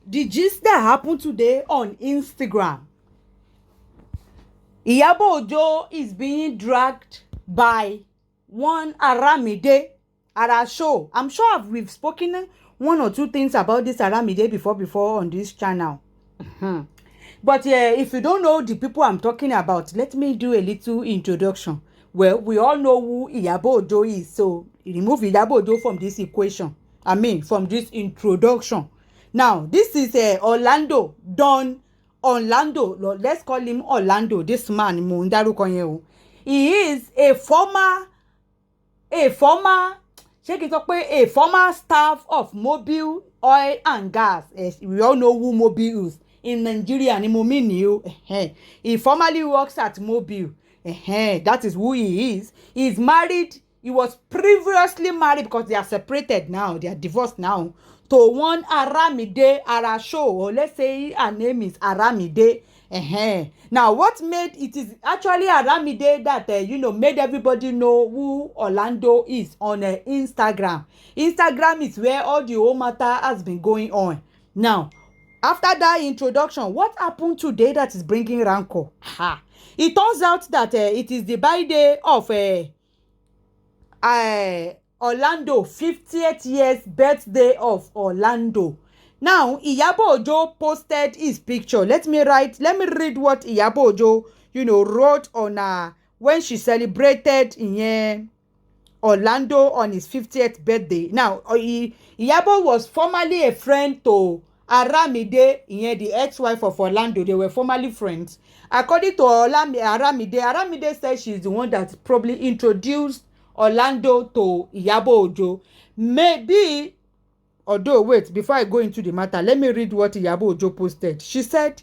the gist that happened today on Instagram. Iyabo Ojo is being dragged by one Aramide Arasho. I'm sure we've spoken one or two things about this Aramide before on this channel. But if you don't know the people I'm talking about, let me do a little introduction. Well, we all know who Iyabo Ojo is, so remove Iyabo Ojo from this equation. From this introduction. Now, this is Orlando Don Orlando. Let's call him Orlando. This man, he is a former staff of Mobile Oil and Gas. We all know who Mobile is in Nigeria. He formerly works at Mobile. That is who he is. He's married. He was previously married because they are separated now. They are divorced now. To one Aramide Arasho, or let's say her name is Aramide. Now, what made it is actually Aramide that made everybody know who Orlando is on Instagram. Instagram is where all the whole matter has been going on. Now, after that introduction, what happened today that is bringing rancor? It turns out that it is the birthday of Orlando, 50th years birthday of Orlando. Now, Iyabo Ojo posted his picture. Let me read what Iyabo Ojo, wrote on when she celebrated in Orlando on his 50th birthday. Now, Iyabo was formerly a friend to Aramide, the ex-wife of Orlando. They were formerly friends. According to Aramide said she's the one that probably introduced Orlando to Iyabo Ojo. Maybe, although wait, before I go into the matter, let me read what Iyabo Ojo posted. She said,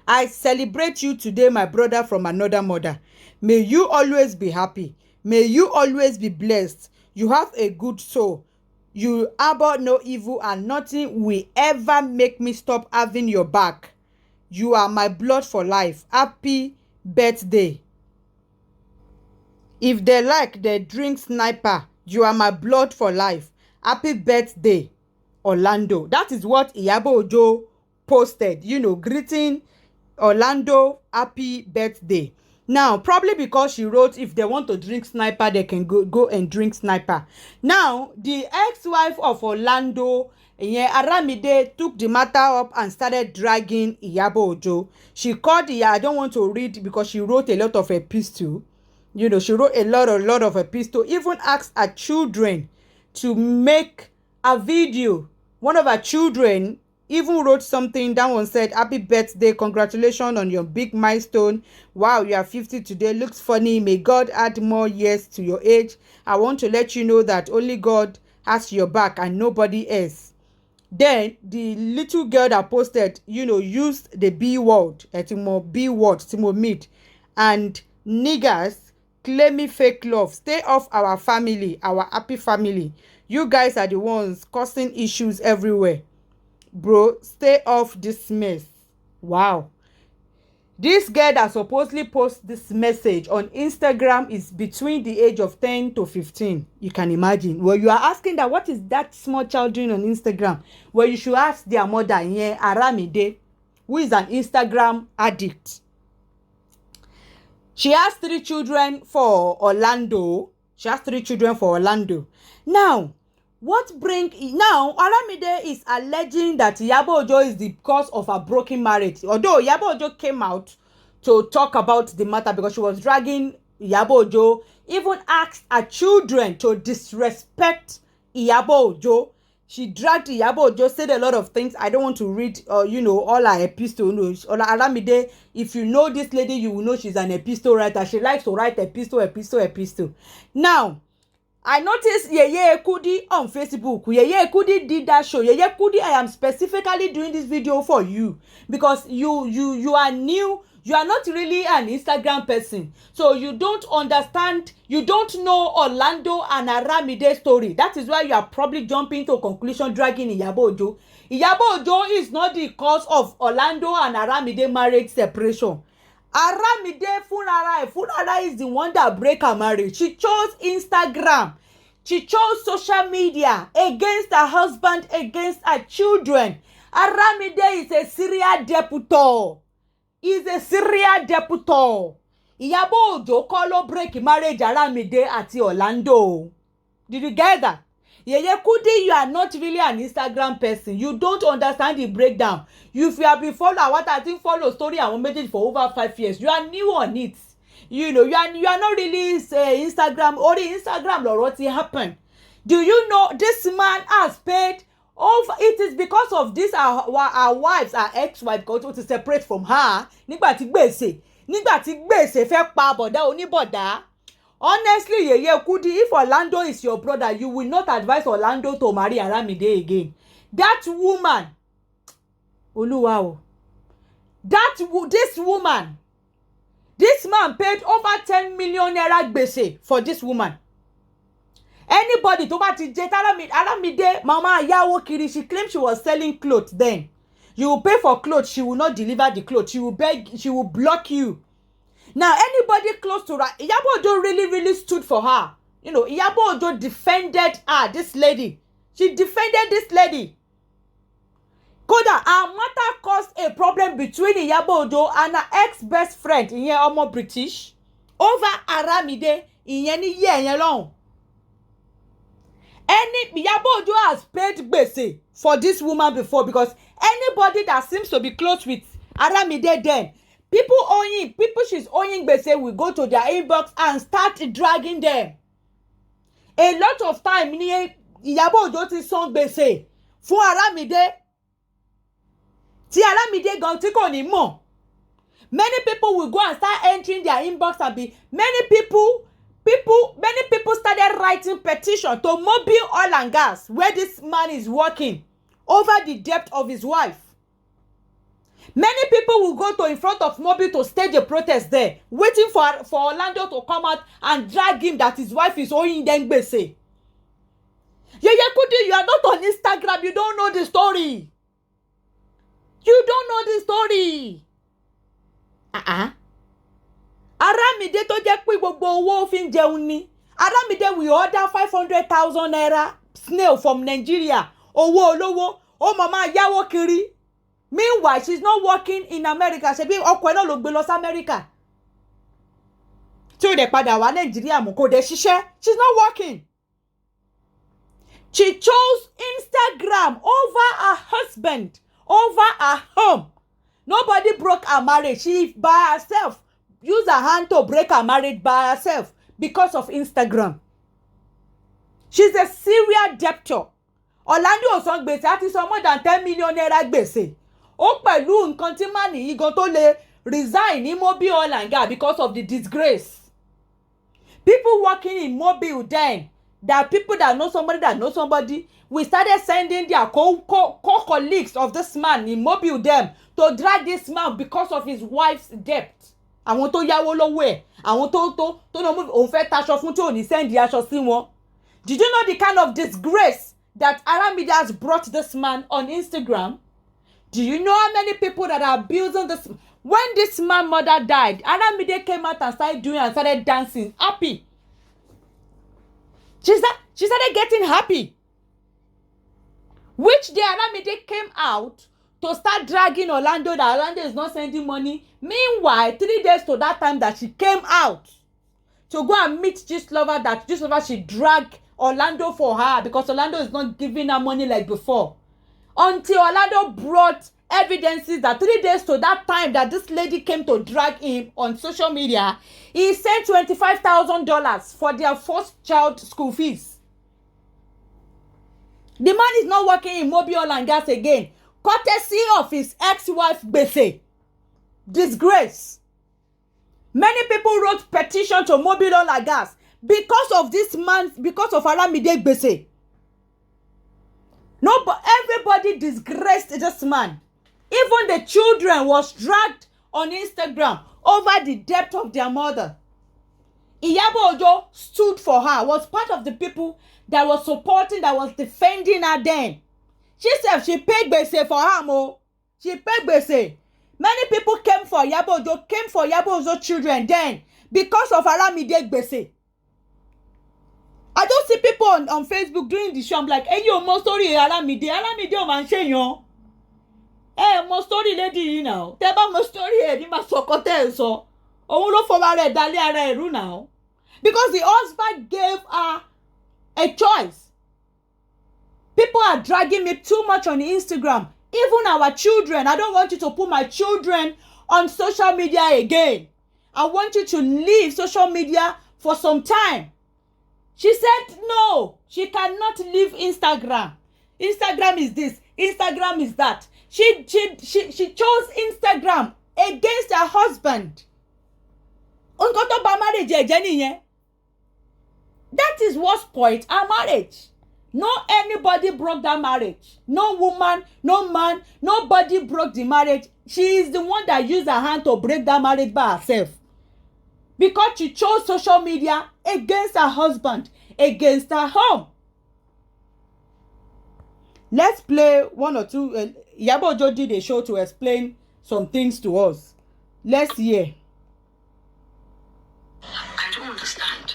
"I celebrate you today, my brother from another mother. May you always be happy. May you always be blessed. You have a good soul. You harbor no evil, and nothing will ever make me stop having your back. You are my blood for life. Happy birthday. If they like, they drink sniper. You are my blood for life. Happy birthday, Orlando." That is what Iyabo Ojo posted, greeting Orlando happy birthday. Now, probably because she wrote if they want to drink sniper, they can go and drink sniper. Now, the ex-wife of Orlando, Aramide, took the matter up and started dragging Iyabo Ojo. She called I don't want to read because she wrote a lot of epistle. She wrote a lot of epistle. Even asked her children to make a video. One of her children even wrote something. That one said, "Happy birthday, congratulations on your big milestone. Wow, you are 50 today. Looks funny. May God add more years to your age. I want to let you know that only God has your back and nobody else." Then the little girl that posted, used the B word, Timo meat, and niggers claiming fake love. Stay off our family, our happy family. You guys are the ones causing issues everywhere. Bro, stay off this mess. Wow. This girl that supposedly posts this message on Instagram is between the age of 10 to 15. You can imagine. Well, you are asking that what is that small child doing on Instagram? Well, you should ask their mother, Aramide, who is an Instagram addict. She has 3 children for Orlando. Now, Aramide is alleging that Iyabo Ojo is the cause of her broken marriage. Although Iyabo Ojo came out to talk about the matter because she was dragging Iyabo Ojo, even asked her children to disrespect Iyabo Ojo. She dragged Iyabo Ojo, said a lot of things. I don't want to read, all her epistles. Aramide, if you know this lady, you will know she's an epistle writer. She likes to write epistle. Now, I noticed Yeye Kudi on Facebook. Yeye Kudi did that show. Yeye Kudi, I am specifically doing this video for you because you are new. You are not really an Instagram person, so you don't understand. You don't know Orlando and Aramide's story. That is why you are probably jumping to conclusion, dragging Iyabo Ojo. Iyabo Ojo is not the cause of Orlando and Aramide marriage separation. Aramide Funara is the one that break her marriage. She chose Instagram. She chose social media against her husband, against her children. Aramide is a serial deputor. He's a serial deputor. Iyabo Ojo kọ́ ló break marriage Aramide àti Orlando. Did you get that? Yeye Kudi, you are not really an Instagram person. You don't understand the breakdown. If you have been following what I think follow story and made it for over 5 years, you are new on it. You know, you are not really Instagram. Only Instagram lọ̀rọ̀ ti happen. Do you know this man has paid over? It is because of this our wives, our ex-wife got to separate from her. Nígbà tí gbèsè fẹ́ pa bọ̀dá oníbọ̀dá. Honestly, Yeye Kudi, if Orlando is your brother, you will not advise Orlando to marry Aramide again. That woman, Oluwa, this woman, this man paid over 10 million naira gbèsè for this woman. Anybody to bá ti jẹ Aramide, mama yáwó kiri, she claimed she was selling clothes then. You will pay for clothes, she will not deliver the clothes. She will beg, she will block you. Now, anybody close to her, Iyabo Ojo really stood for her. You know, Iyabo Ojo defended her, this lady. She defended this lady. Koda, her matter caused a problem between Iyabo Ojo and her ex-best friend, ìyẹn ọmọ British, over Aramide, ìyẹn ní yẹn lọ́hùn. Iyabo Ojo has paid gbèsè for this woman before, because anybody that seems to be close with Aramide then, people she's owing gbèsè will go to their inbox and start dragging them. A lot of time ni Iyabo Ojo ti san gbèsè fún Aramide. Tí Aramide gan tí kò ní mọ̀. Many people will go and start entering their inbox and be many people started writing petition to Mobile Oil and Gas, where this man is working, over the debt of his wife. Many people will go to in front of Mobile to stage a protest there, waiting for Orlando to come out and drag him that his wife is owing them gbèsè. Yeye Kudi, you are not on Instagram. You don't know the story. You don't know the story. Aramide tó jẹ́ pé gbogbo owó fi ń jẹun ni. Aramide will order 500,000 naira snail from Nigeria. Owó olówó. Ó mama yáwó kiri. Meanwhile, she's not working in America. Ṣebí ọkọ ẹ̀ náà ló gbé lọ sí America. Tí ó dẹ̀ padà wá Nigeria mú kó dẹ̀ ṣiṣẹ́. She's not working. She chose Instagram over her husband, over her home. Nobody broke her marriage. She by herself used her hand to break her marriage by herself because of Instagram. She's a serial debtor. Orlando ò san gbèsè, àti san more than 10 million naira gbèsè. Ó pẹ̀lú nǹkan tí man yìí gan tó lè resign ní Mobile Oil and Gas because of the disgrace. People working in Mobile then, that people that know somebody, we started sending their co-colleagues of this man in Mobile them to drag this man because of his wife's debt. Àwọn tó yáwó lọ́wọ́ ẹ̀, àwọn tó no move òun fẹ́ taṣọ fún tí ò ní send aṣọ sí wọn. Did you know the kind of disgrace that Aramide has brought this man on Instagram? Do you know how many people that are abusing this? When this man's mother died, Aramide came out and started dancing, happy. She started getting happy. Which day Aramide came out to start dragging Orlando, that Orlando is not sending money. Meanwhile, 3 days to that time that she came out to go and meet Gistlover, that Gistlover she dragged Orlando for her because Orlando is not giving her money like before. Until Orlando brought evidences that 3 days to that time that this lady came to drag him on social media, he sent $25,000 for their first child school fees. The man is not working in Mobile Oil and Gas again, courtesy of his ex-wife gbèsè. Disgrace. Many people wrote petition to Mobile Oil and Gas because of this man, because of Aramide gbèsè. No, but everybody disgraced this man. Even the children was dragged on Instagram over the debt of their mother. Iyabo Ojo stood for her, was part of the people that was supporting, that was defending her then. She said she paid gbèsè for her, mo. She paid gbèsè. Many people came for Iyabo Ojo children then because of Aramide gbèsè. I don't see people on Facebook doing the show. I'm like, hey, yo, mo story Aramide ò máa ń ṣèyàn. Mo story lady yìí now. Tẹ́ bá mo story ẹ̀ ní máa sọ ọkọ tẹ́ ẹ̀ sọ. Òun ló fọwọ́ rẹ̀ dalẹ̀ ara ẹ̀rú now. Because the husband gave her a choice. People are dragging me too much on Instagram. Even our children. I don't want you to put my children on social media again. I want you to leave social media for some time. She said no. She cannot leave Instagram. Instagram is this. Instagram is that. She chose Instagram against her husband. Nǹkan tó bà marriage jẹ́ nìyẹn. That is what spoiled our marriage. No anybody broke that marriage. No woman, no man, nobody broke the marriage. She is the one that used her hand to break that marriage by herself. Because she chose social media against her husband, against her home. Let's play one or two. Iyabo Ojo did a show to explain some things to us. Let's hear. I don't understand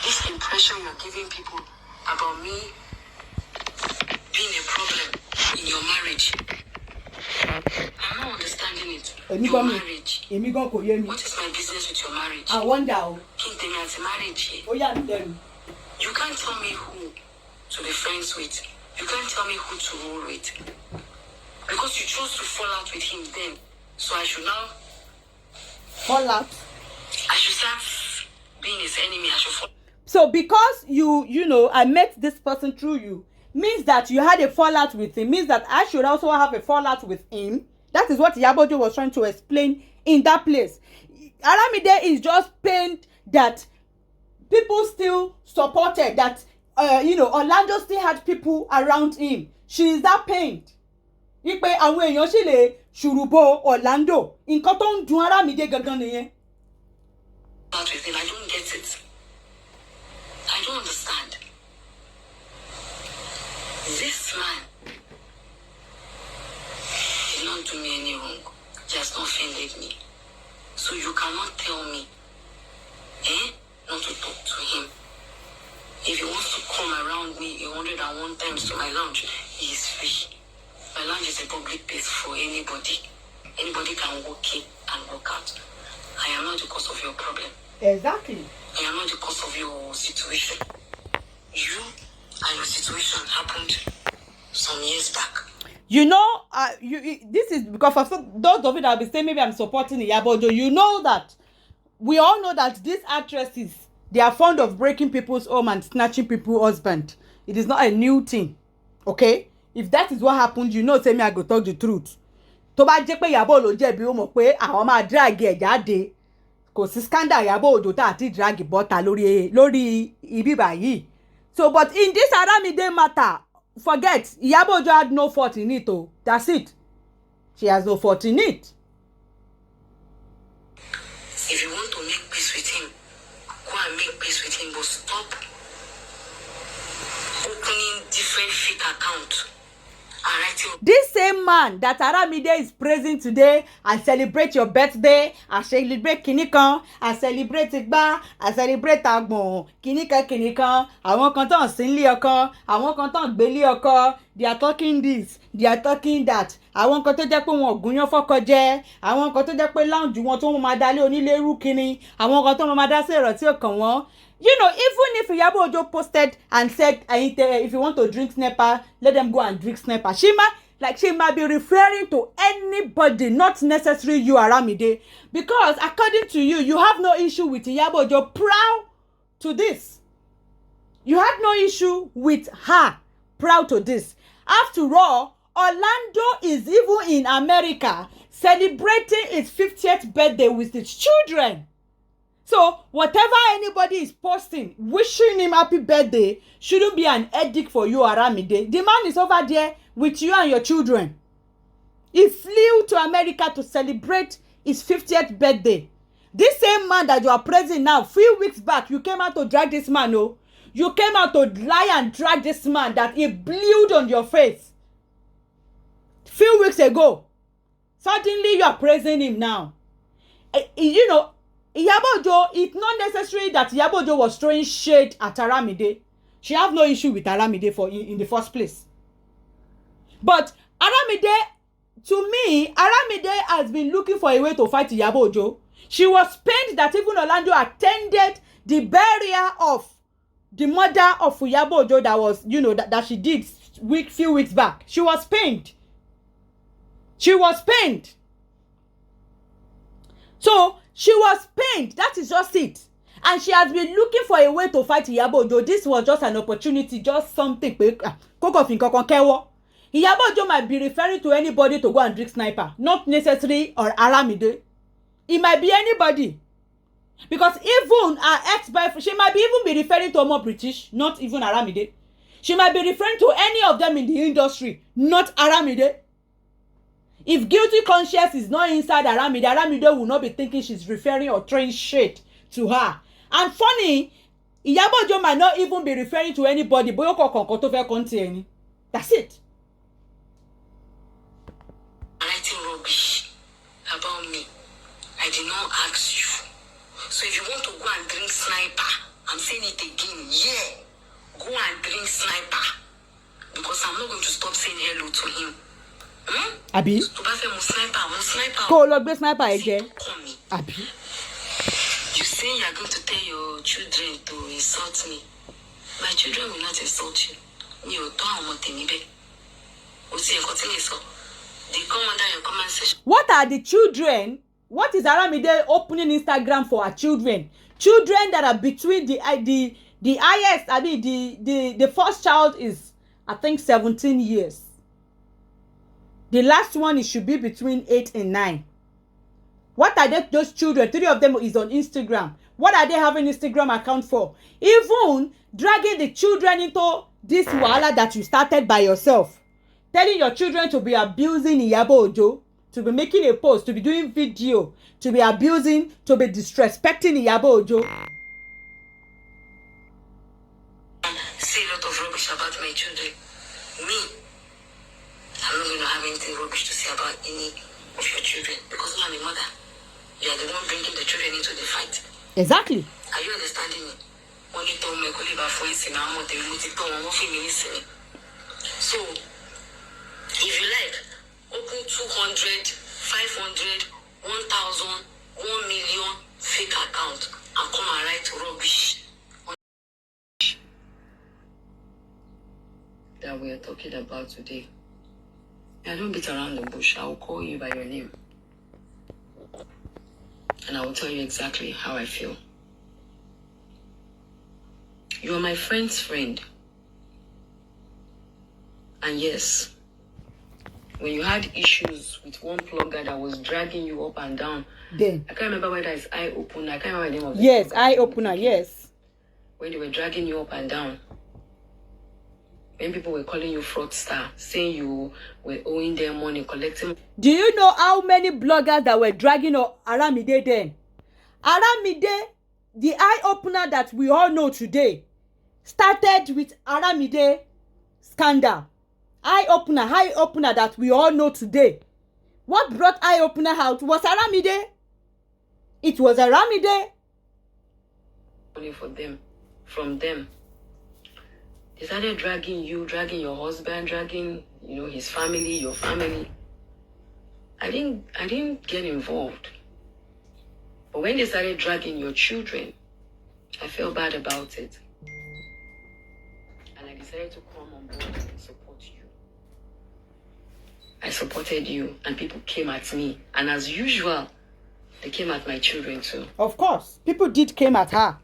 this impression you're giving people about me being a problem in your marriage. I'm not understanding it. Your marriage. What is my business with your marriage? I wonder. It's a marriage. Oh yeah, you can't tell me who to be friends with. You can't tell me who to roll with. Because you chose to fall out with him then. So I should now fall out. I should start being his enemy. I should fall. So because you know, I met this person through you, means that you had a fallout with him, means that I should also have a fallout with him. That is what Iyabo Ojo was trying to explain in that place. Aramide is just pained that people still supported, that Orlando still had people around him. She is that pained. Ipe àwọn èèyàn sì lè ṣùrùbọ Orlando. Nǹkan tó ń dùn Aramide gangan nìyẹn. I don't get it. I don't understand. This man did not do me any wrong. He has not offended me. So you cannot tell me, not to talk to him. If he wants to come around me 101 times to my lounge, he is free. My lounge is a public place for anybody. Anybody can walk in and walk out. I am not the cause of your problem. Exactly. I am not the cause of your situation. You and your situation happened some years back. You know, this is because for those of you that have been saying maybe I'm supporting Iyabo Ojo, you know that we all know that these actresses, they are fond of breaking people's home and snatching people's husband. It is not a new thing. Okay? If that is what happened, you know, say me I go talk the truth. Tó bá jẹ́ pé Iyabo Ojo jẹ̀bi ó mọ̀ pé àwọn máa drag ẹ̀ jáde. Kò sí scandal Iyabo Ojo tá àti drag bọ́ta lórí ibi báyìí. So, but in this Aramide matter, forget, Iyabo Ojo had no fault in it. Oh, that's it. She has no fault in it. If you want to make peace with him, go and make peace with him, but stop opening different fake accounts. This same man that Aramide is praising today, I celebrate your birthday, I celebrate kinikan, I celebrate igba, I celebrate agbon, kinikan, àwọn kan tán sí ilé ọkọ, àwọn kan tán gbé ilé ọkọ, they are talking this, they are talking that, àwọn kan tó jẹ́ pé wọn ògùnyán fọ́kọ jẹ, àwọn kan tó jẹ́ pé lounge wọn tó máa dálé onílé rú kini, àwọn kan tó máa dá sí ọ̀rọ̀ tí ó kàn wọ́n. You know, even if Iyabo Ojo posted and said, if you want to drink snapper, let them go and drink snapper. She might be referring to anybody, not necessarily you, Aramide. Because according to you, you have no issue with Iyabo Ojo proud to this. You had no issue with her proud to this. After all, Orlando is even in America celebrating its 50th birthday with its children. So, whatever anybody is posting, wishing him happy birthday, shouldn't be an edict for you, Aramide. The man is over there with you and your children. He flew to America to celebrate his 50th birthday. This same man that you are praising now, few weeks back, you came out to drag this man, oh. You came out to lie and drag this man that he blew on your face. Few weeks ago. Suddenly you are praising him now. You know, Iyabo Ojo, it's not necessary that Iyabo Ojo was throwing shade at Aramide. She have no issue with Aramide in the first place. But Aramide to me, Aramide has been looking for a way to fight Iyabo Ojo. She was pained that even Orlando attended the burial of the mother of Iyabo Ojo that was, you know, that she did few weeks back. She was pained. She was pained. So, she was pained. That is just it. And she has been looking for a way to fight Iyabo Ojo. This was just an opportunity, just something. Iyabo Ojo might be referring to anybody to go and drink sniper. Not necessarily or Aramide. It might be anybody. Because even her ex-boyfriend, she might be even be referring to Omo British, not even Aramide. She might be referring to any of them in the industry, not Aramide. If guilty conscience is not inside Aramide, Aramide will not be thinking she's referring or throwing shade to her. And funny, Iyabo Ojo might not even be referring to anybody. That's it. Writing rubbish about me. I did not ask you. So if you want to go and drink sniper, I'm saying it again, yeah. Go and drink sniper. Because I'm not going to stop saying hello to him. Abi? Sniper. Go log be sniper again. Abi? You say you are going to tell your children to insult me. My children will not insult you. They come under your comment section. What are the children? What is Aramide opening Instagram for her children? Children that are between the highest, I mean the first child is, I think, 17 years. The last one, it should be between 8 and 9. What are those children? 3 of them is on Instagram. What are they having Instagram account for? Even dragging the children into this wahala that you started by yourself. Telling your children to be abusing Iyabo Ojo, to be making a post, to be doing video, to be abusing, to be disrespecting Iyabo Ojo. Say a lot of rubbish about my children. Me, I'm not going to have anything rubbish to say about any of your children because I'm a mother. You are the one bringing the children into the fight. Exactly. Are you understanding me? So, if you like, open 200, 500, 1,000, 1 million fake account and come and write rubbish that we are talking about today. I don't beat around the bush. I will call you by your name. And I will tell you exactly how I feel. You are my friend's friend. And yes, when you had issues with one blogger that was dragging you up and down, then I can't remember whether it's Eye Opener. I can't remember the name of the yes, blogger. Eye Opener, yes. When they were dragging you up and down, when people were calling you fraudster, saying you were owing them money, collecting. Do you know how many bloggers that were dragging Aramide then? Aramide, the Eye Opener that we all know today, started with Aramide scandal. Eye Opener that we all know today. What brought Eye Opener out was Aramide. It was Aramide. Money for them, from them. They started dragging you, dragging your husband, dragging, his family, your family. I didn't get involved. But when they started dragging your children, I felt bad about it. And I decided to come on board and support you. I supported you and people came at me. And as usual, they came at my children too. Of course, people came at her.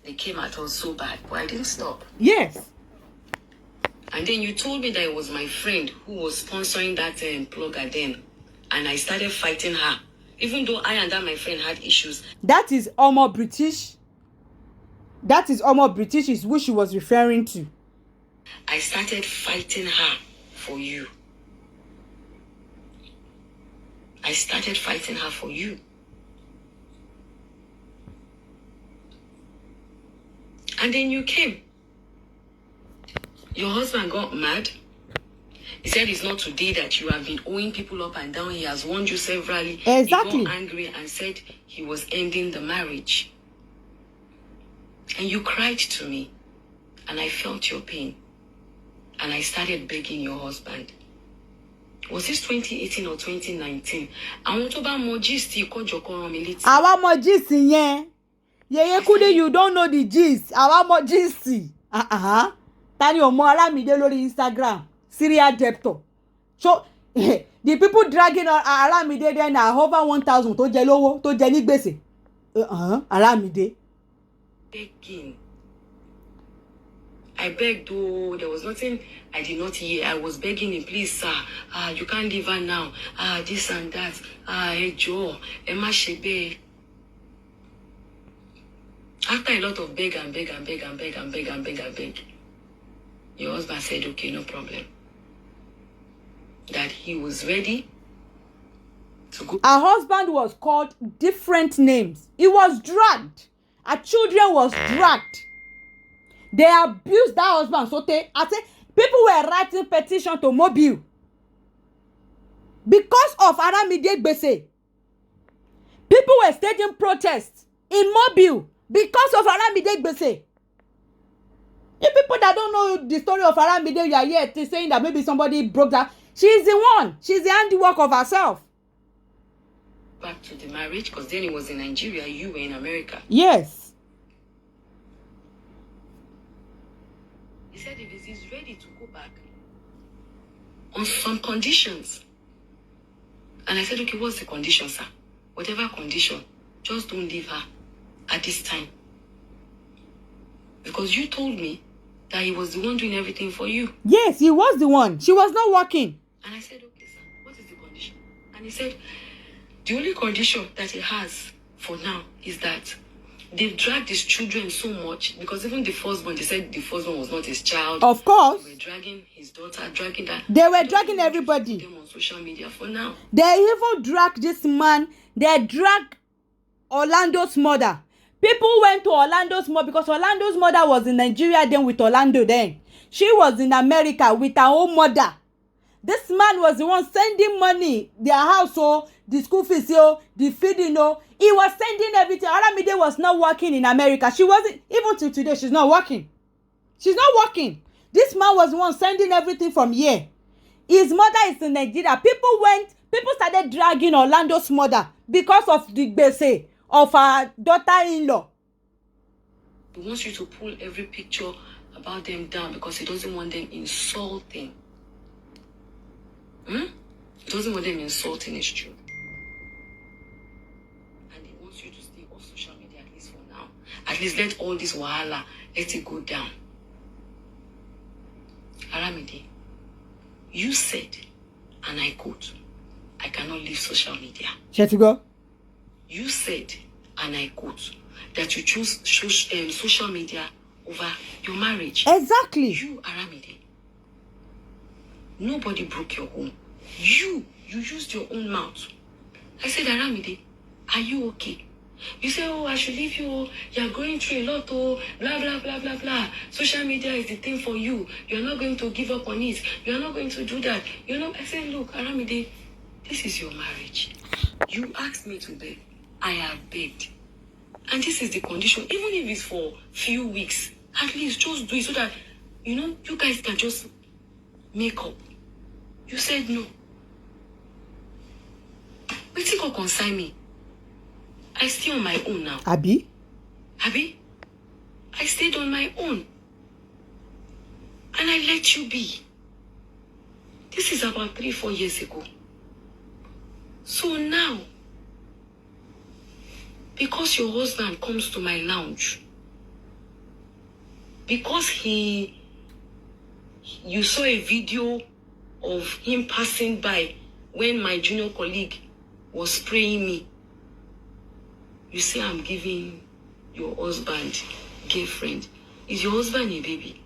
They came at us so bad, but I didn't stop. Yes. And then you told me that it was my friend who was sponsoring that blogger then. And I started fighting her. Even though I and that my friend had issues. That is Omo British. That is Omo British is who she was referring to. I started fighting her for you. I started fighting her for you. And then you came. Your husband got mad. He said it's not today that you have been owing people up and down. He has warned you severally. Exactly. He got angry and said he was ending the marriage. And you cried to me. And I felt your pain. And I started begging your husband. Was this 2018 or 2019? Àwọn tó bá mọ gist ìkọjọ kan rán mi létí. Àwa mọ gist yẹn. Yeye Kude, you don't know the gist. Àwa mọ gist. Tani ò mọ Aramide lórí Instagram. Serial debtor. So the people dragging Aramide there na over 1,000 tó jẹ lówó, tó jẹ ní gbèsè. Aramide. Begging. I begged, though there was nothing I did not hear. I was begging him, please, sir. You can't leave her now. This and that. Joe, Emma Shebe. After a lot of beg, your husband said, okay, no problem. That he was ready to go. Her husband was called different names. He was dragged. Her children was dragged. They abused that husband. So I say people were writing petition to Mobile because of Aramide Gbese. People were staging protests in Mobile because of Aramide Gbese. If people that don't know the story of Aramide, you are here saying that maybe somebody broke that. She's the one. She's the handiwork of herself. Back to the marriage, because then he was in Nigeria, you were in America. Yes. He said if he's ready to go back on some conditions. And I said, okay, what's the condition, sir? Whatever condition, just don't leave her at this time. Because you told me that he was the one doing everything for you. Yes, he was the one. She was not working. And I said, okay, sir, what is the condition? And he said, the only condition that he has for now is that they've dragged his children so much, because even the firstborn, they said the firstborn was not his child. Of course. They were dragging his daughter, dragging that. They were dragging everybody. Them on social media for now. They even dragged this man. They dragged Orlando's mother. People went to Orlando's mother because Orlando's mother was in Nigeria then with Orlando then. She was in America with her own mother. This man was the one sending money, their household, the school fees, the feeding, he was sending everything. Aramide was not working in America. She wasn't, even till today, she's not working. She's not working. This man was the one sending everything from here. His mother is in Nigeria. People started dragging Orlando's mother because of the gbese of her daughter-in-law. He wants you to pull every picture about them down because he doesn't want them insulting. He doesn't want them insulting his children. And he wants you to stay off social media, at least for now. At least let all this wahala, let it go down. Aramide, you said, and I quote, I cannot leave social media. Shall we go? You said, and I quote, that you choose social media over your marriage. Exactly. You, Aramide, nobody broke your home. You used your own mouth. I said, Aramide, are you okay? You say, oh, I should leave you. Oh, you're going through a lot. Oh, blah, blah, blah, blah, blah. Social media is the thing for you. You're not going to give up on it. You're not going to do that. I said, look, Aramide, this is your marriage. You asked me to beg. I have begged. And this is the condition. Even if it's for few weeks, at least just do it so that, you guys can just make up. You said no. But it can consign me. I stay on my own now. Abi? I stayed on my own. And I let you be. This is about 3-4 years ago. So now, because your husband comes to my lounge, because you saw a video of him passing by when my junior colleague was spraying me, you say I'm giving your husband girlfriend. Is your husband a baby?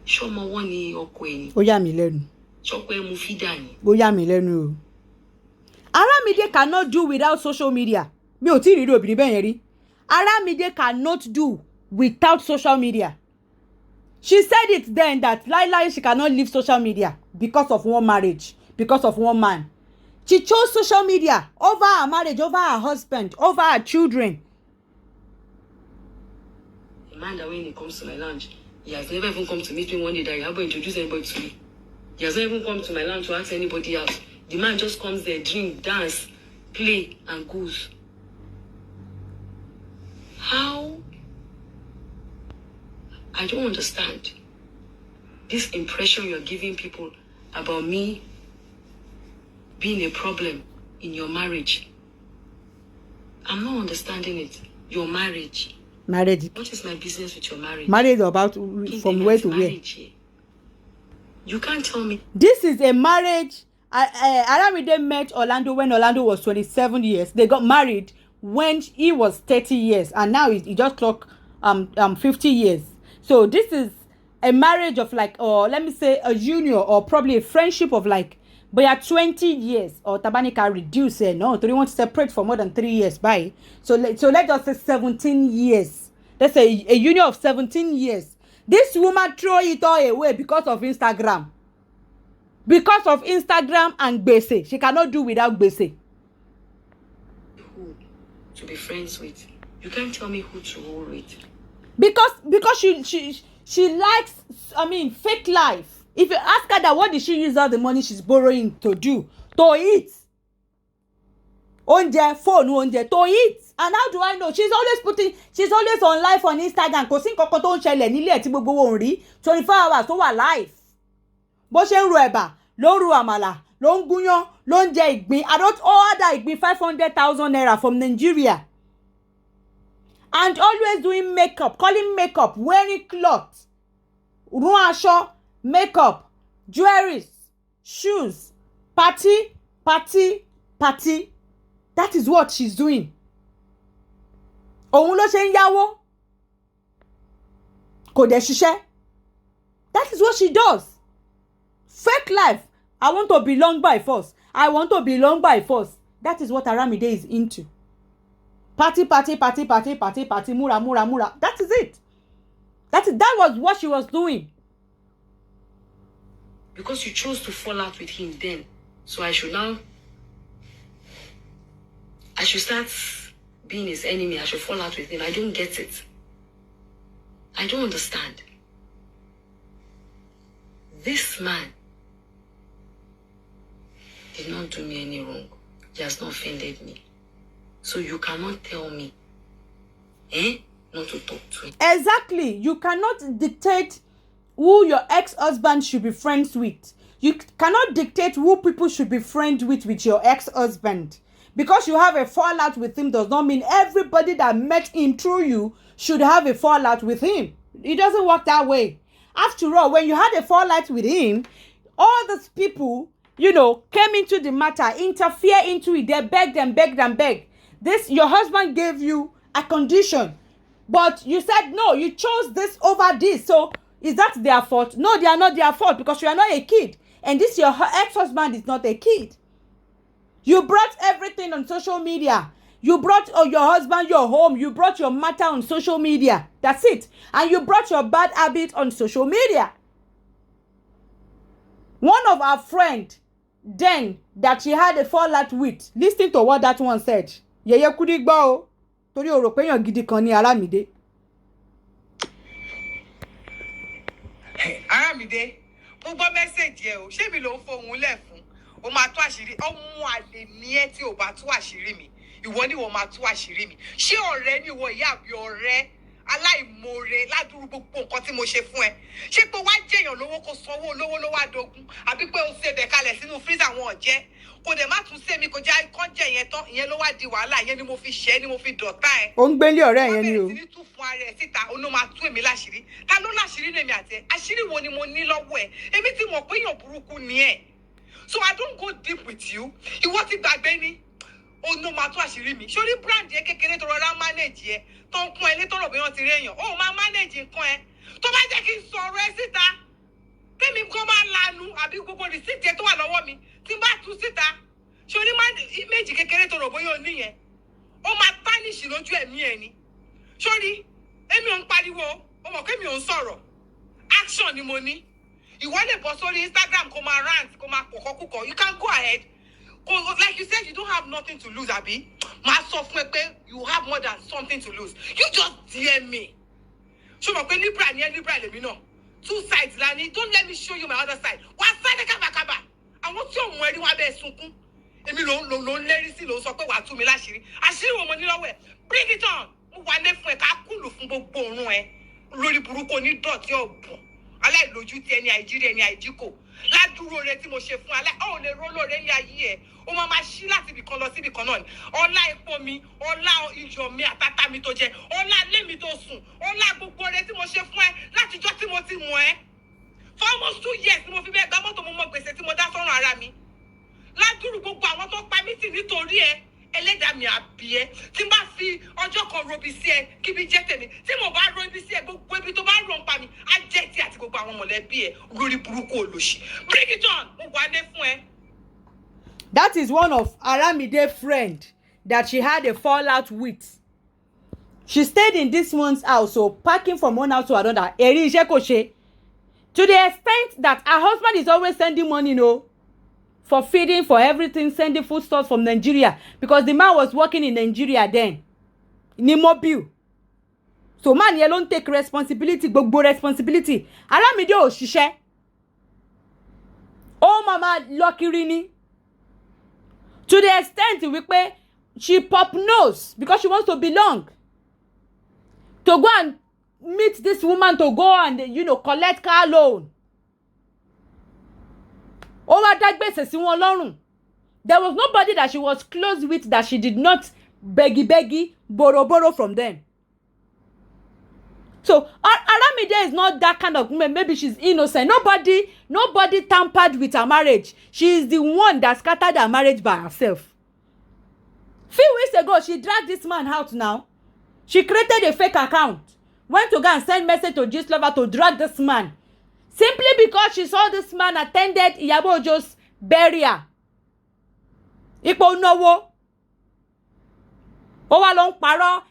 Show me one okweni. Ó yà mí lẹ́nu. Chokwe mufidani. Ó yà mí lẹ́nu o. Aramide cannot do without social media. Mi ò tí rí obìnrin bẹ́ẹ̀ yẹn rí. Aramide cannot do without social media. She said it then that Laila, she cannot leave social media because of one marriage, because of one man. She chose social media over her marriage, over her husband, over her children. A man that when he comes to my lounge, he has never even come to meet me one day that Iyabo introduced anybody to me. He has not even come to my land to ask anybody else. The man just comes there, drink, dance, play, and goes. How? I don't understand. This impression you're giving people about me being a problem in your marriage. I'm not understanding it. Your marriage. Marriage. What is my business with your marriage? Marriage about from where to where? You can't tell me. This is a marriage. Aramide met Orlando when Orlando was 27 years. They got married when he was 30 years, and now he just clocked 50 years. So this is a marriage of like, or let me say a union, or probably a friendship of like, but yeah, 20 years, or Tabanika reduce it. No, they want to separate for more than 3 years. Bye. So let's just say 17 years. Let's say a union of 17 years. This woman throw it all away because of Instagram. Because of Instagram and Gbese. She cannot do without Gbese. Who to be friends with? You can't tell me who to roll with. Because she likes, fake life. If you ask her that, what did she use all the money she's borrowing to do? To eat. Onje, phone, onje, to eat. And how do I know? She's always on live on Instagram. Kò sí nǹkan tó ń ṣẹlẹ̀ nílé tí gbogbo wọn rí 24 hours tó wà live. Bó ṣe ń ro ẹ̀bà, ló ń ro àmàlà, ló ń gúnyán, ló ń jẹ ìgbín. I don't order ìgbín 500,000 naira from Nigeria. And always doing makeup, calling makeup, wearing clothes, run aṣọ, makeup, jewelry, shoes, party. That is what she's doing. Òun ló ṣe ń yáwó. Kò dẹ̀ ṣiṣẹ́. That is what she does. Fake life. I want to belong by force. That is what Aramide is into. Party, mura. That is it. That was what she was doing. Because you chose to fall out with him then. So I should start being his enemy. I should fall out with him. I don't get it. I don't understand. This man did not do me any wrong. He has not offended me. So you cannot tell me, not to talk to him. Exactly. You cannot dictate who your ex-husband should be friends with. You cannot dictate who people should be friends with your ex-husband. Because you have a fallout with him does not mean everybody that met him through you should have a fallout with him. It doesn't work that way. After all, when you had a fallout with him, all these people, came into the matter, interfere into it. They beg. This, your husband gave you a condition, but you said no, you chose this over this. So is that their fault? No, they are not their fault, because you are not a kid. And this, your ex-husband is not a kid. You brought everything on social media. You brought your husband, your home. You brought your matter on social media. That's it. And you brought your bad habit on social media. One of our friend, then, that she had a fallout with, listen to what that one said. Yeye kudi gbọ́ o. Torí o rò pé èèyàn gidi kan ní Aramide. Aramide, mo gbọ́ mẹ́sẹ̀jì ẹ o. Ṣé mi ló ń fohùn lẹ̀ fún? O máa tú àṣírí. Ọmọ àlè ni ẹ́ tí o bá tú àṣírí mi. Ìwọ ni wọ́n máa tú àṣírí mi. Ṣé ọ̀rẹ́ ni ìwọ ìyá àbí ọ̀rẹ́ aláìmoore ládùúrú gbogbo nǹkan tí mo ṣe fún ẹ? Ṣé pé wá jẹ̀yàn lówó kó sanwó olówó ló wá dogun? Àbí pé o ṣe bẹ̀ kalẹ̀ sínú freezer wọn ọ̀jẹ́? Kò dẹ̀ má tún ṣe mi kò jẹ́ kọ́ńjẹ̀ yẹn tán. Ìyẹn ló wá di wàhálà. Ìyẹn ni mo fi ṣẹ́ ni mo fi dọ̀tá ẹ. Ó ń gbélé ọ̀rẹ́ yẹn ni o. Wọ́n bẹ̀rẹ̀ sí ní tú fún ara ẹ̀ síta. Ó ló máa tú èmi láṣìírí. Ta ló láṣìírí nèmi àti ẹ? Àṣírí wo ni mo ní lọ́wọ́ ẹ? Èmi ti mọ̀ pé èèyàn burúkú ni ẹ. So I don't go deep with you. Ìwọ ti gbàgbé ni. Ó ló máa tú àṣírí mi. Sórí brand yẹn kékeré tó rọra manage ẹ. Tó ń kún ẹ ní tó rò bí wọ́n ti rí èèyàn. Ó máa manage nǹkan ẹ. Tó bá jẹ́ kí n sọ̀rọ̀ ẹ síta. Tẹ́mi kan máa lanu àbí gbogbo receipt tó wà lọ́wọ́ mi. Tí n bá tú síta. Sórí image kékeré tó rò bóyá o níyẹn. Ó máa tarnish lójú ẹ̀mí ẹ ni. Sórí, èmi ò ń pariwo. Ó mọ̀ pé mi ò ń sọ̀rọ̀. Action ni mo ní. Ìwọ lè bọ́ sórí Instagram kó máa rant kó máa kọ̀kọ́kúkọ̀. You can go ahead. Like you said, you don't have nothing to lose, Abi. Máa sọ fún ẹ pé you have more than something to lose. You just DM me. Ṣé o mọ̀ pé Libra ni ẹ Libra lèmi náà? two sides lani. Don't let me show you my other side. Wá sáré kábàkábà. Àwọn tí ò mọ ẹrí wá bẹ́ẹ̀ sunkún. Èmi ló ń lérí sí ló sọ pé wàá tú mi láṣìírí. Àṣírí wo mo ní lọ́wọ́ ẹ̀? Bring it on. Mo wà lé fún ẹ ká kúlù fún gbogbo òórùn ẹ. Lórí burúkú onídọ̀tí ọ̀bùn. Aláìlójú ti ẹni àìjírí ẹni àìjíkò. Ládùúró rẹ tí mo ṣe fún alẹ́ ọ̀ lè ró lóore ní ayé ẹ̀. Ó máa ṣí láti ibì kan lọ sí ibì kan náà ni. Ọlá epo mi, ọlá iyọ̀ mi àtàtà mi tó jẹ, ọlá ilé mi tó sùn, ọlá gbogbo rẹ tí mo ṣe fún ẹ látijọ́ tí mo ti mọ̀ ẹ́. For almost 2 years ni mo fi bẹ́ẹ̀ gbá mọ́tò mo mọ gbèsè tí mo dá sọ́run ara mi. Ládùúrú gbogbo àwọn tó pa mí tì nítorí ẹ. Ẹlẹ́dàá mi àbí ẹ tí n bá fi ọjọ́ kan robi sí ẹ kíbi jẹ́ tèmi tí mo bá ro ibi sí ẹ gbogbo ibi tó bá rò ń pa mi á jẹ́ tí àti gbogbo àwọn mọ̀lẹ́bí ẹ lórí burúkú olóṣì. Bring it on. Mo wà lé fún ẹ. That is one of Aramide's friend that she had a fallout with. She stayed in this one's house, so packing from one house to another. Eri iṣẹ́ kò ṣe. To the extent that her husband is always sending money, for feeding, for everything, sending foodstuffs from Nigeria. Because the man was working in Nigeria then. Ní mobile. So man yẹn ló ń take responsibility, gbogbo responsibility. Aramide ò ṣiṣẹ́. Ó mama lọ kiri ni. To the extent wípé she pop nose because she wants to belong. To go and meet this woman to go and collect car loan. Ó wá dá gbèsè sí wọn lọ́rùn. There was nobody that she was close with that she did not beggy, borrow from them. So Aramide is not that kind of woman. Maybe she's innocent. Nobody tampered with her marriage. She is the one that scattered her marriage by herself. Few weeks ago, she dragged this man out now. She created a fake account. Went to go and send message to Gistlover to drag this man. Simply because she saw this man attended Iyabo Ojo's burial. Ipò náwó. Ó wá lọ ń parọ́.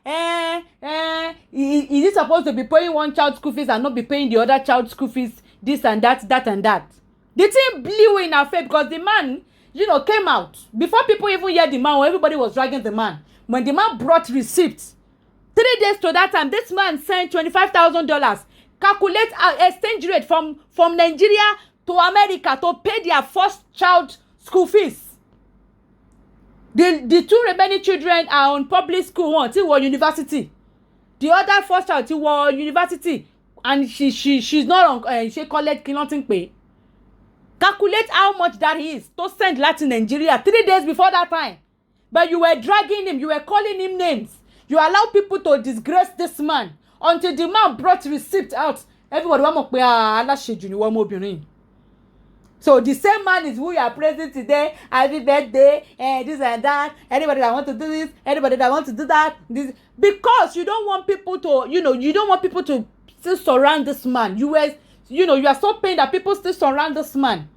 Is he supposed to be paying one child school fees and not be paying the other child school fees? This and that, that and that. The thing blew in her face because the man, came out. Before people even heard the man, everybody was dragging the man. When the man brought receipts, 3 days to that time, this man sent $25,000. Calculate exchange rate from Nigeria to America to pay their first child school fees. The 2 remaining children are on public school, one till university. The other first child till university, and she's not on she collect nothing pay. Calculate how much that is to send Latin Nigeria 3 days before that time. But you were dragging him, you were calling him names. You allow people to disgrace this man until the man brought receipt out. Everybody want to aláṣejù ni wọ́n mọ́bìnrin. So the same man is who you are praising today. Happy birthday, this and that. Anybody that want to do this, anybody that want to do that. This, because you don't want people to, you don't want people to still surround this man. You are so pained that people still surround this man.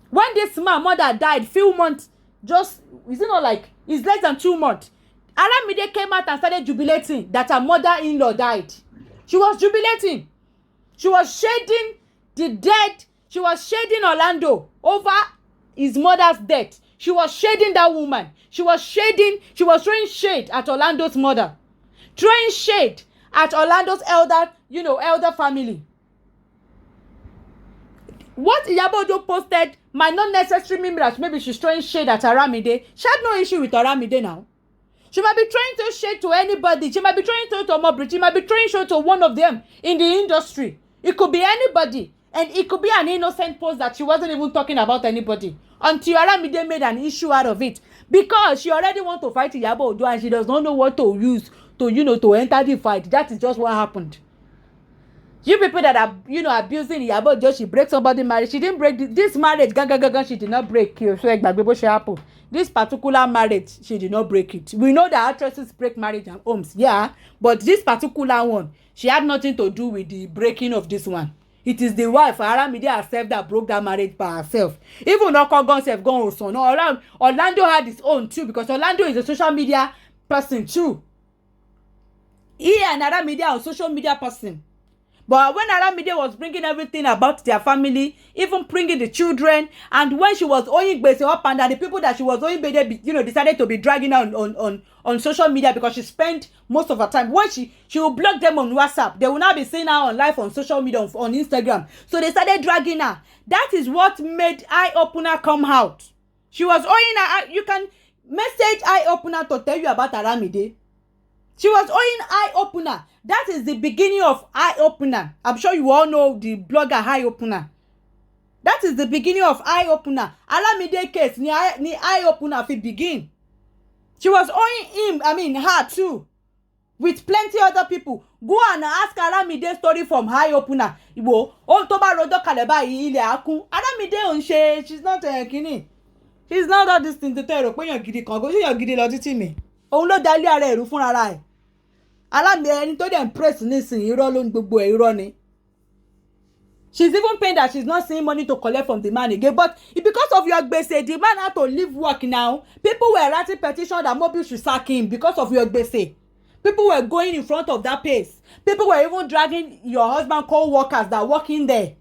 When this man mother died, few months, is it not like it's less than 2 months? Aramide came out and started jubilating that her mother-in-law died. She was jubilating. She was shading the dead. She was shading Orlando over his mother's death. She was shading that woman. She was throwing shade at Orlando's mother. Throwing shade at Orlando's elder family. What Iyabo Ojo posted might not necessarily mean that maybe she's throwing shade at Aramide. She had no issue with Aramide now. She might be throwing shade to anybody. She might be throwing to Omobri. She might be throwing shade to one of them in the industry. It could be anybody. And it could be an innocent post that she wasn't even talking about anybody. Until Aramide made an issue out of it. Because she already wants to fight Iyabo Ojo and she does not know what to use to enter the fight. That is just what happened. You people that are, abusing Iyabo Ojo, she breaks somebody's marriage. She didn't break this marriage. She did not break. This particular marriage, she did not break it. We know that actresses break marriage and homes. Yeah. But this particular one, she had nothing to do with the breaking of this one. It is the wife, Aramide herself, that broke that marriage by herself. Even Okogon have gone also. No, Orlando had his own too, because Orlando is a social media person too. He and Aramide are a social media person. But when Aramide was bringing everything about their family, even bringing the children, and when she was owing gbese up and down, the people that she was owing gbese, decided to be dragging her on social media because she spent most of her time. When she will block them on WhatsApp, they will now be seeing her on live on social media, on Instagram. So they started dragging her. That is what made Eye Opener come out. She was owing her. You can message Eye Opener to tell you about Aramide. She was owing Eye Opener. That is the beginning of Eye Opener. I'm sure you all know the blogger Eye Opener. That is the beginning of Eye Opener. Aramide case ni Eye Opener fi begin. She was owing her too, with plenty other people. Go and ask Aramide story from Eye Opener. Iwo o tó bá rojo kalẹ̀ báyìí ilẹ̀ akún. Aramide ò ń ṣe, she's not kini. She's not all this thing to tell ro pé yan gidi kan go ṣe yan gidi lọ títí mi. Òun ló dá ilé ara ẹ̀rú fúnra ra ẹ̀. Alamide ẹni tó dẹ̀ press nísìnyí irọ́ ló ń gbogbo ẹ̀ irọ́ ni. She's even paying that she's not seeing money to collect from the man again. But because of your gbese, the man had to leave work now. People were writing petition that Mobil should sack him because of your gbese. People were going in front of that place. People were even dragging your husband co-workers that work in there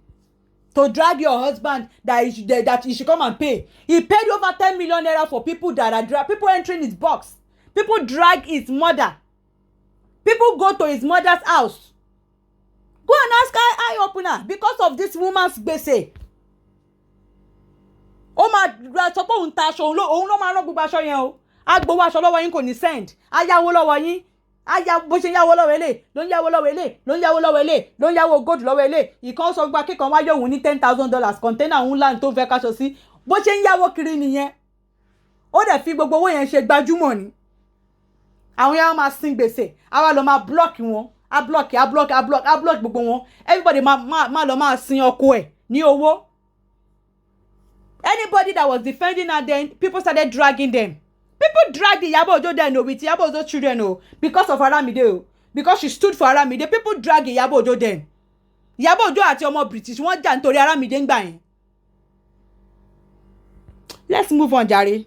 to drag your husband that he should come and pay. He paid over 10 million naira for people that are people entering his box. People drag his mother. People go to his mother's house. Go and ask Eye Opener because of this woman's gbese. Ó máa sọ pé òun ta aṣọ òun ló máa rán gbogbo aṣọ yẹn o. Á gbowó aṣọ lọ́wọ́ yín kò ní send. Á yáwó lọ́wọ́ yín. Á yá bó ṣe yáwó lọ́wọ́ ilé ló ń yáwó lọ́wọ́ ilé ló ń yáwó lọ́wọ́ ilé ló ń yáwó gold lọ́wọ́ ilé. Ìkan sọ gba kíkan wáyé òun ní $10,000 container òun land tó fẹ́ káṣọ sí. Bó ṣe ń yáwó kiri nìyẹn. Ó dẹ̀ fi gbogbo owó yẹn ṣe gbajúmọ̀ ni. Àwọn yẹn máa sin gbèsè. Àwa lọ máa block wọn. I block gbogbo wọn. Everybody máa sin ọkọ ẹ̀ ní owó. Anybody that was defending her then, people started dragging them. People dragged Iyabo Ojo then with Iyabo Ojo children because of Aramide because she stood for Aramide. People dragged Iyabo Ojo then. Iyabo Ojo àti ọmọ British wọ́n jà nítorí Aramide ńgbà yẹn. Let's move on, jàre.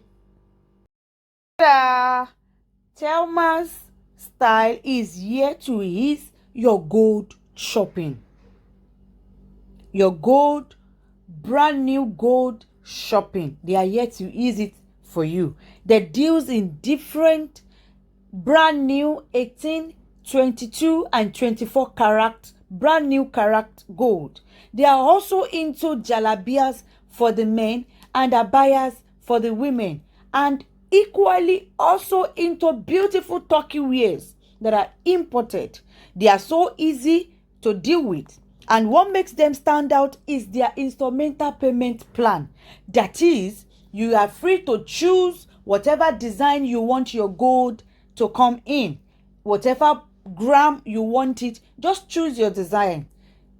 Thelma's style is here to ease your gold shopping. Your gold, brand new gold shopping. They are here to ease it for you. The deals in different brand new 18, 22 and 24 karat brand new karat gold. They are also into jalabias for the men and abayas for the women, and equally also into beautiful turkey wears that are imported. They are so easy to deal with, and what makes them stand out is their instrumental payment plan. That is, you are free to choose whatever design you want your gold to come in, whatever gram you want it. Just choose your design,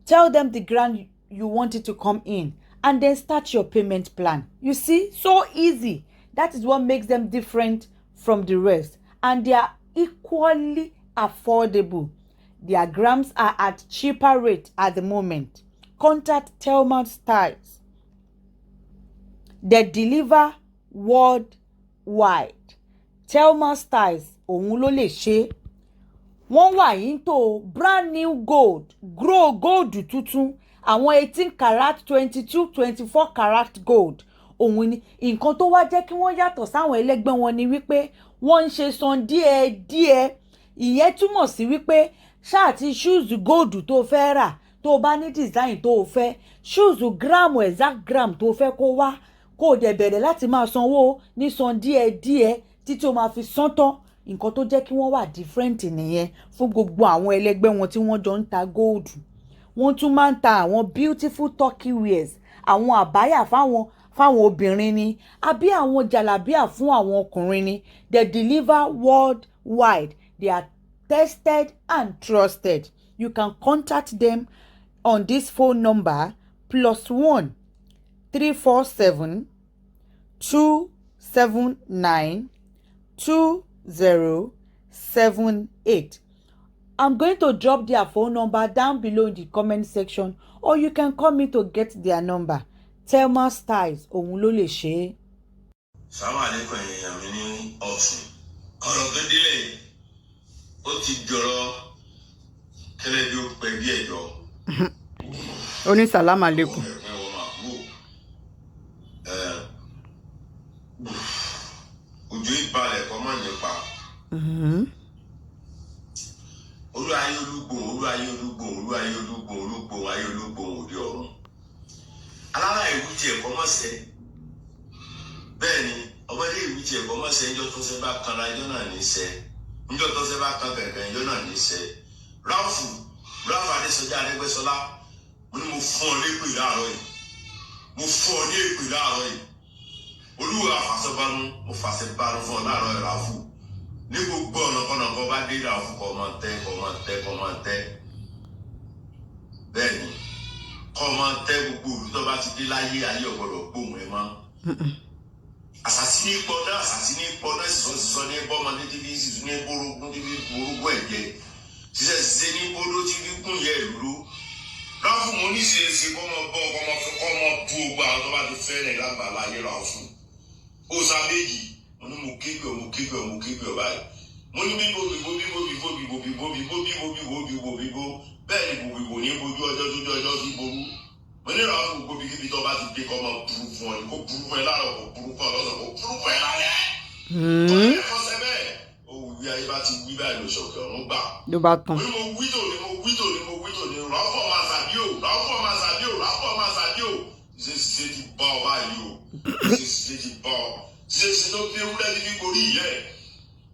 tell them the gram you want it to come in, and then start your payment plan. You see, so easy. That is what makes them different from the rest, and they are equally affordable. Their grams are at cheaper rate at the moment. Contact Thelma Styles. They deliver worldwide. Thelma Styles òun ló lè ṣe. Wọ́n wà into brand new gold, grow gold tuntun, àwọn 18 karat, 22, 24 karat gold. Òun ni nǹkan tó wá jẹ́ kí wọ́n yàtọ̀ sáwọn ẹlẹ́gbẹ́ wọn ni wípé wọ́n ń ṣe san díẹ̀. Ìyẹn túmọ̀ sí wípé ṣáà ti shoes gold tó fẹ́ rà, tó bá ní design tó fẹ́, shoes gram exact gram tó fẹ́ kó wá, kó dẹ̀ bẹ̀rẹ̀ láti máa sanwó ní san díẹ̀ títí ó máa fi san tán. Nǹkan tó jẹ́ kí wọ́n wà different nìyẹn fún gbogbo àwọn ẹlẹ́gbẹ́ wọn tí wọ́n jọ ń ta gold. Wọ́n tún máa ń ta àwọn beautiful turkey wears, àwọn àbáyà fáwọn obìnrin ni, àbí àwọn jàlábíà fún àwọn ọkùnrin ni. They deliver worldwide. They are tested and trusted. You can contact them on this phone number +1 347 279 2078. I'm going to drop their phone number down below in the comment section, or you can call me to get their number. Thelma Styles òun ló lè ṣe é. Assalamu alaikum èèyàn mi ní ọ̀sìn. Ọ̀rọ̀ tó délé ó ti jọrọ kẹlẹ́ bí ó pẹ́ bí ẹ̀jọ́. ó ní sàlámù àlékún. Ojú ìbalẹ̀ kọ́ mọ̀ nípa. Olú ayé olúgbòhùn, olú ayé olúgbòhùn, olú ayé olúgbòhùn, olúgbòhùn ayé olúgbòhùn òde ọ̀run. Alára ìwú tiẹ̀ kọ́ mọ̀ sẹ́. Bẹ́ẹ̀ ni ọmọdé ìwú tiẹ̀ kọ́ mọ̀ sẹ́ ńjọ́ tó ṣe bá kanra ẹjọ́ náà ní sẹ́. Ńjọ́ tó ṣe bá kan kẹ̀kẹ́ ẹjọ́ náà ní sẹ́. Ráfù Adésọjí Aregbesola, mo ní mo fún ọ ní èpè láàárọ̀ yìí. Mo fún ọ ní èpè láàárọ̀ yìí. Olúwa àfàṣọbánú, mo fàṣẹ bánú fún ọ láàárọ̀ yìí Ráfù. Ní gbogbo ọ̀nà kọ́nà kan bá dé Ráfù kọ́ máa tẹ́. Bẹ́ẹ̀ ni kọ́ máa tẹ́ gbogbo òru tó bá ti dé láyé ayé ọ̀gbọ́dọ̀ gbóhùn ẹ̀ mọ́. Àṣàṣì ní pọ́nà sísọ ní bọ́mọdé tí fi sísun ní borógún tí fi borógún ẹ̀jẹ̀. Ṣiṣẹ́ ní bódó tí fi kún yẹ ìlú. Ráfù mo ní ṣe kọ́ mọ bọ́ kọ́ mọ bu ogbó àwọn tó bá ti fẹ́rẹ̀ lágbàlá ayé Ráfù. Ó sábẹ́jì mo ní mo kébì ọ báyìí. Mo ní bíbo bẹ́ẹ̀ ni bòbìbò ní bojú ọjọ́ tójú ọjọ́ sí ború. Mo ní Ráfù gbogbo kíbi tó bá ti dé kọ́ mọ burú fún ọ ní kó burú fún ẹ láàárọ̀ kó burú fún ọ lọ́sàn kó burú fún ẹ lálẹ́. Kọ́ ẹ fọ́sẹ̀ bẹ́ẹ̀. Òwúwí ayé bá ti wí báyìí lóṣọ̀kẹ́ ọ̀run gbà. Ló bá tán. Mo ní mo wí tòní Ráfù máa sàbí o. Ṣé ti bá ọ báyìí o. Ṣé ti bá ọ. Ṣé tó fi ewúrẹ́ ti fi gorí ìyẹ́ ẹ̀.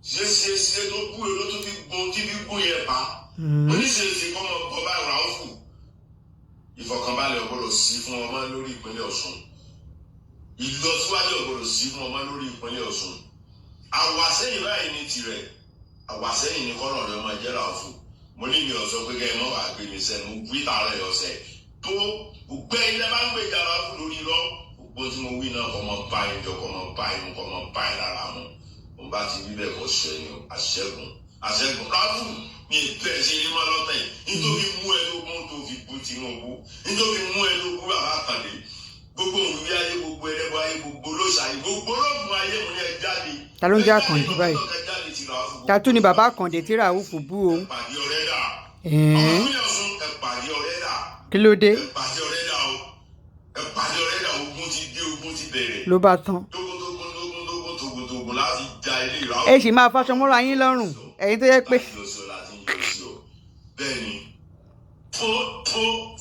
Ṣé tó bú èrò tó fi gun tí fi gún yẹn pa. Mo ní ṣe kọ́ mọ bọ́ báyìí Ráfù. Ìfọ̀kànbalẹ̀ ọ̀gbọ́dọ̀ sí fún ọmọ lórí ìpínlẹ̀ Ọ̀ṣun. Ìlọsíwájú ọ̀gbọ́dọ̀ sí fún ọmọ lórí ìpínlẹ̀ Ọ̀ṣun. Àwàsẹ́yìn báyìí ní tirẹ̀. Àwàsẹ́yìn ní kọ́nà rẹ̀ ọmọ ẹ̀jẹ̀ Ráfù. Mo ní mi ọ̀sọ́ pé kẹ́ ẹ mọ́ wà gbé mi sẹ́nu wí tààrẹ̀ ọ̀sẹ̀ tó gbẹ́ ilẹ̀ bá ń gbé ìjà Ráfù lórí lọ. Gbogbo tí mo wí náà kọ́ mọ bá yín jọ kọ́ mọ bá yín lára mu. Mo bá ti wí bẹ́ẹ̀ kọ́ ṣẹ́yìn àṣẹ́gun. Ráfù mi bẹ́ẹ̀ ṣe ní mọ́lọ́tẹ̀ nítorí mú ẹ lógún tó fi bú Tinubu nítorí mú ẹ lógún bàbá Àkàndé gbogbo òwúrí ayé gbogbo ẹlẹ́bọ ayé gbogbo olóṣàyè gbogbo olóògùn ayé mo ní ẹ jáde. Ta ló ń jẹ́ Àkàndé báyìí? Ta tún ni bàbá Àkàndé tí Ráfù bú o. Ẹ̀pàdé ọ̀rẹ́ dà. Ọmọkùnrin Ọ̀ṣun ẹ̀pàdé ọ̀rẹ́ dà. Kí ló dé? Ẹ̀pàdé ọ̀rẹ́ dà o. Ẹ̀pàdé ọ̀rẹ́ dà ogun ti dé ogun ti bẹ̀rẹ̀. Ló bá tán. Tógótógó láti ja ilé Ráfù. Ẹ sì máa faṣọ mọ́ra yín lọ́rùn ẹ̀yin tó yẹ pé. Bẹ́ẹ̀ni tó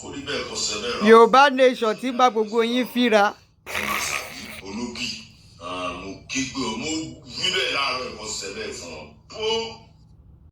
kò rí bẹ́ẹ̀ kó ṣẹlẹ̀ rà. Yorùbá nation tí bá gbogbo yín fíra. Olóbì mo kígbe mo wí bẹ́ẹ̀ láàárọ̀ ẹ̀kọ́ ṣẹlẹ̀ fún ọ.